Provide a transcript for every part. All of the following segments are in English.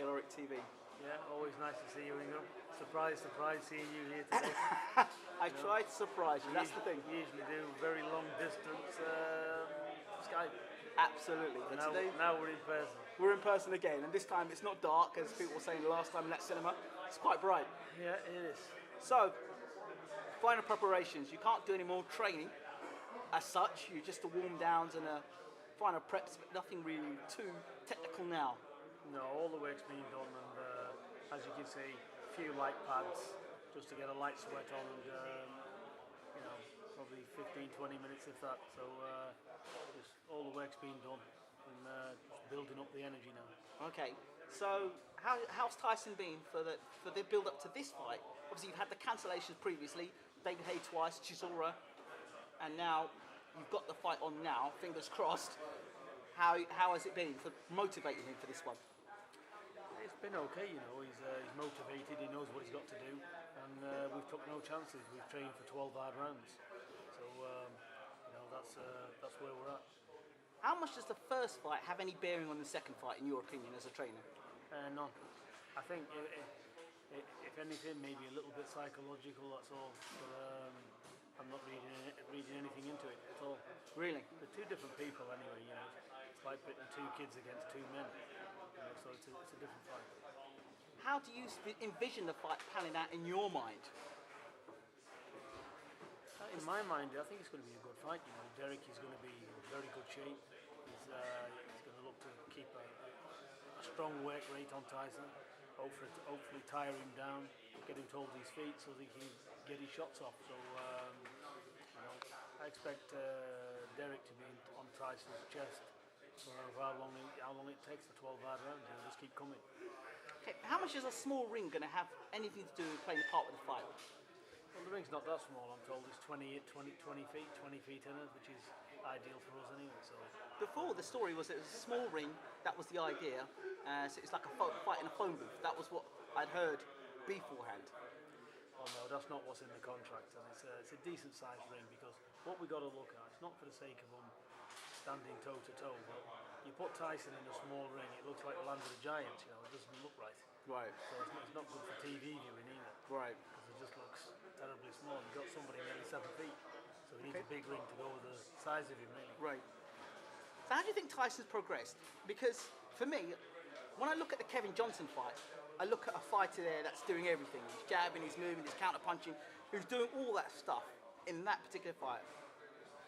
Caloric TV. Yeah, always nice to see you, Ingram. Surprise, seeing you here today. I tried to surprise you, that's the thing. We usually do very long distance Skype. Absolutely. But Now we're in person. We're in person again, and this time it's not dark, as people were saying last time in that cinema. It's quite bright. Yeah, it is. So, final preparations. You can't do any more training as such. You're just the warm downs and final preps, but nothing really too technical now. No, all the work's been done, and as you can see, a few light pads just to get a light sweat on, and probably 15-20 minutes if that. So just all the work's been done, and just building up the energy now. Okay, so how's Tyson been for the build up to this fight? Obviously, you've had the cancellations previously, David Haye twice, Chisora, and now you've got the fight on now. Fingers crossed. How has it been for motivating him for this one? It's been okay, he's motivated, he knows what he's got to do, and we've took no chances. We've trained for 12 hard rounds, so that's where we're at. How much does the first fight have any bearing on the second fight, in your opinion, as a trainer? None. I think if anything, maybe a little bit psychological, that's all. But I'm not reading anything into it at all. Really? They're two different people anyway, It's like putting two kids against two men, so it's a different fight. How do you envision the fight panning out in your mind? In my mind, I think it's going to be a good fight. Derek is going to be in very good shape. He's going to look to keep a strong work rate on Tyson. Hopefully tire him down, get him to hold his feet so that he can get his shots off. So I expect Derek to be on Tyson's chest for how long it takes, the 12 hard rounds. Just keep coming. Okay, how much is a small ring going to have anything to do with playing a part with the fight? Well, the ring's not that small, I'm told. It's 20 feet in it, which is ideal for us anyway. So before, the story was it was a small ring, that was the idea, so it's like a fight in a phone booth. That was what I'd heard beforehand. Oh no, that's not what's in the contract, and it's a decent sized ring, because what we got to look at, it's not for the sake of them standing toe to toe, but you put Tyson in a small ring, it looks like the land of the giants, it doesn't look right. Right. So it's not good for TV viewing either. Right. Because it just looks terribly small. You've got somebody nearly 7 feet, so he needs a big ring to go with the size of him, really. Right. So how do you think Tyson's progressed? Because for me, when I look at the Kevin Johnson fight, I look at a fighter there that's doing everything. He's jabbing, he's moving, he's counter punching, who's doing all that stuff in that particular fight.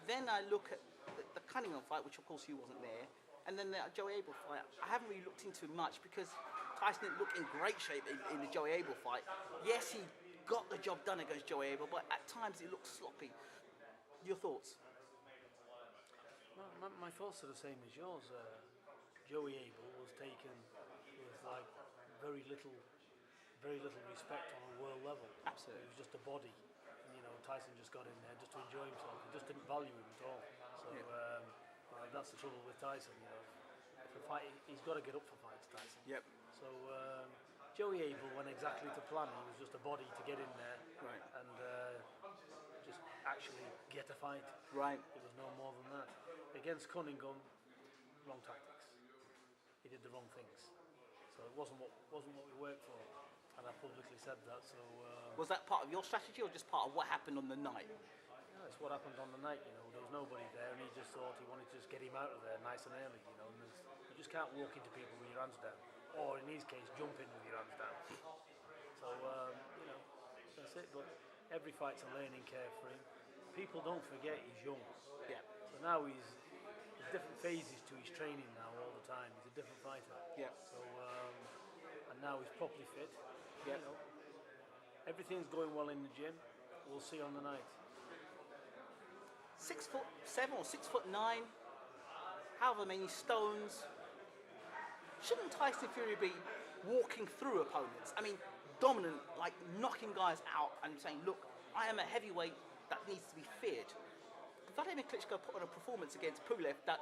Then I look at the Cunningham fight, which of course he wasn't there, and then the Joey Abel fight. I haven't really looked into much because Tyson didn't look in great shape in the Joey Abel fight. Yes, he got the job done against Joey Abel, but at times it looked sloppy. Your thoughts? Well, my thoughts are the same as yours. Joey Abel was taken with like very little respect on a world level. Absolutely. He was just a body. And, Tyson just got in there just to enjoy himself. He just didn't value him at all. So that's the trouble with Tyson. If a fight, he's got to get up for fights, Tyson. Yep. So Joey Abel went exactly to plan. He was just a body to get in there, right, and just actually get a fight. Right. It was no more than that. Against Cunningham, wrong tactics. He did the wrong things. So it wasn't what we worked for, and I publicly said that. So was that part of your strategy, or just part of what happened on the night? No, it's what happened on the night. There was nobody there, and he just thought he wanted to just get him out of there nice and early. And you just can't walk into people with your hands down, or in his case, jump in with your hands down. So that's it. But every fight's a learning curve for him. People don't forget he's young. Yeah. So now there's different phases to his training now all the time. He's a different fighter. Yeah. So and now he's properly fit. Yeah. Everything's going well in the gym. We'll see on the night. 6'7" or 6'9", however many stones. Shouldn't Tyson Fury be walking through opponents? I mean, dominant, like knocking guys out and saying, look, I am a heavyweight that needs to be feared. Vladimir Klitschko put on a performance against Pulev that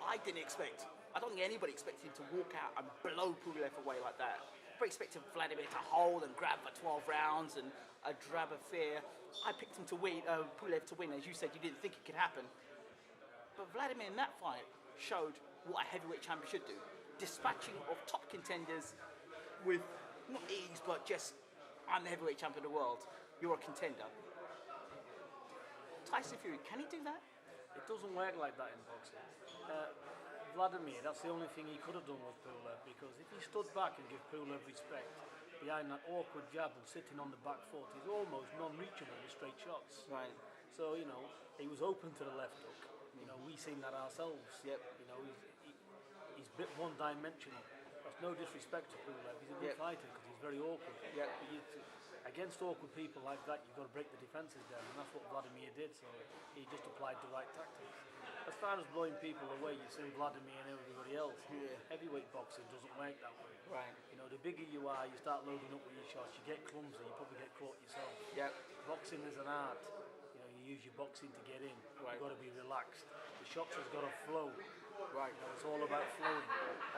I didn't expect. I don't think anybody expected him to walk out and blow Pulev away like that. I expected Vladimir to hold and grab for 12 rounds and a drab of fear. I picked him to win, Pulev to win, as you said, you didn't think it could happen. But Vladimir in that fight showed what a heavyweight champion should do. Dispatching of top contenders with not ease, but just I'm the heavyweight champion of the world. You're a contender. Tyson Fury, can he do that? It doesn't work like that in boxing. Vladimir, that's the only thing he could have done with Pulev, because if he stood back and gave Pulev respect behind that awkward jab and sitting on the back foot, he's almost non-reachable with straight shots. Right. So, he was open to the left hook. We've seen that ourselves. Yep. He's a bit one-dimensional. That's no disrespect to Pulev. He's a good fighter because he's very awkward. Yep. But against awkward people like that, you've got to break the defences down, and that's what Vladimir did. So he just applied the right tactics. As far as blowing people away, you've seen Vladimir and everybody else. Heavyweight boxing doesn't work that way. Right. The bigger you are, you start loading up with your shots. You get clumsy. You probably get caught yourself. Yep. Boxing is an art. You use your boxing to get in. Right. You've got to be relaxed. The shots has got to flow. Right. It's all about flowing.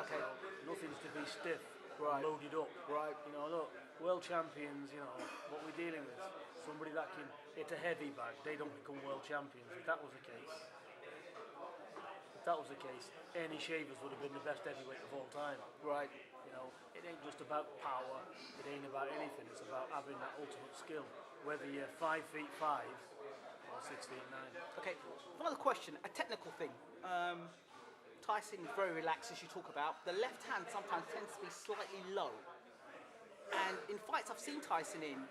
Okay. Nothing's to be stiff. Right. Loaded up. Right. Look, world champions. What we're dealing with. Somebody that can hit a heavy bag, they don't become world champions. If that was the case, Ernie Shavers would have been the best heavyweight of all time. Right. It ain't just about power. It ain't about anything. It's about having that ultimate skill. Whether you're 5'5" or 6'9". Okay. Another question, a technical thing. Tyson is very relaxed, as you talk about. The left hand sometimes tends to be slightly low. And in fights I've seen Tyson in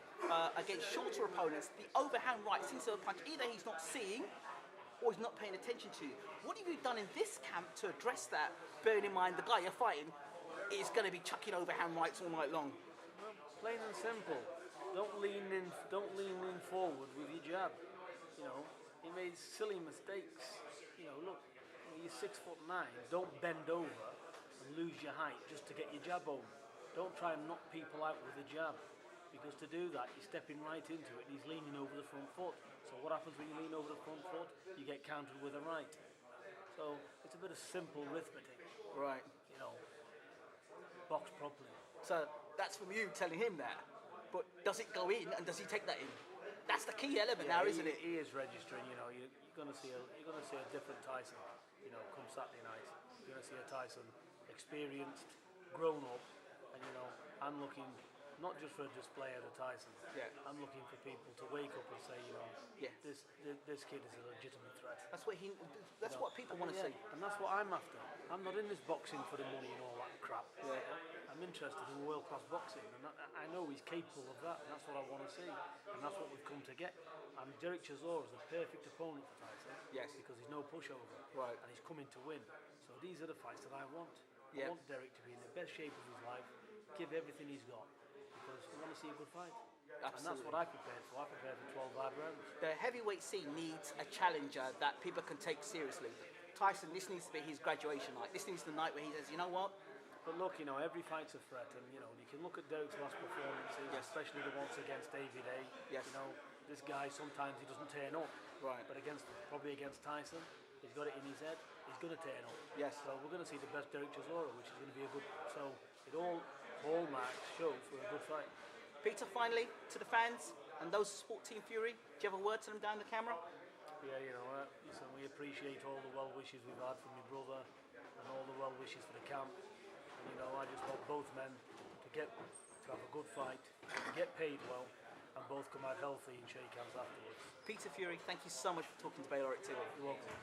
against shorter opponents, the overhand right seems to punch. Either he's not seeing or he's not paying attention to. What have you done in this camp to address that, bearing in mind the guy you're fighting is going to be chucking overhand rights all night long? Well, plain and simple. Don't lean in forward with your jab. He made silly mistakes. Look, you're 6'9". Don't bend over and lose your height just to get your jab home. Don't try and knock people out with a jab, because to do that, you're stepping right into it and he's leaning over the front foot. So what happens when you lean over the front foot? You get countered with a right. So it's a bit of simple arithmetic. Right. Box properly. So that's from you telling him that. But does it go in and does he take that in? That's the key element now, isn't it? He is registering. You're going to see a different Tyson. Come Saturday night, you're going to see a Tyson experienced, grown up, and I'm looking not just for a display of the Tyson. Yeah. I'm looking for people to wake up and say, this kid is a legitimate threat. That's what what people want to see. And that's what I'm after. I'm not in this boxing for the money and all that crap. Yeah. I'm interested in world-class boxing, and I know he's capable of that, and that's what I want to see, and that's what we've come to get. And Derek Chisora is the perfect opponent for Tyson. Yes. Because he's no pushover. Right. And he's coming to win. So these are the fights that I want. Yeah. I want Derek to be in the best shape of his life, give everything he's got, because I want to see a good fight. Absolutely. And that's what I prepared for. I prepared for 12 hard rounds. The heavyweight scene needs a challenger that people can take seriously. Tyson, this needs to be his graduation night. This needs to be the night where he says, you know what? But look, every fight's a threat, and you can look at Derek's last performances, especially the ones against David A. Yes. This guy sometimes he doesn't turn up. Right. But probably against Tyson, he's got it in his head. He's going to turn up. Yes. So we're going to see the best Derek Chisora, which is going to be a good. So it all hallmarks show for a good fight. Peter, finally, to the fans and those who support Team Fury, do you have a word to them down the camera? Yeah, listen, we appreciate all the well wishes we've had from your brother and all the well wishes for the camp. And I just want both men to have a good fight, get paid well, and both come out healthy and shake hands afterwards. Peter Fury, thank you so much for talking to Baylor TV. You're welcome.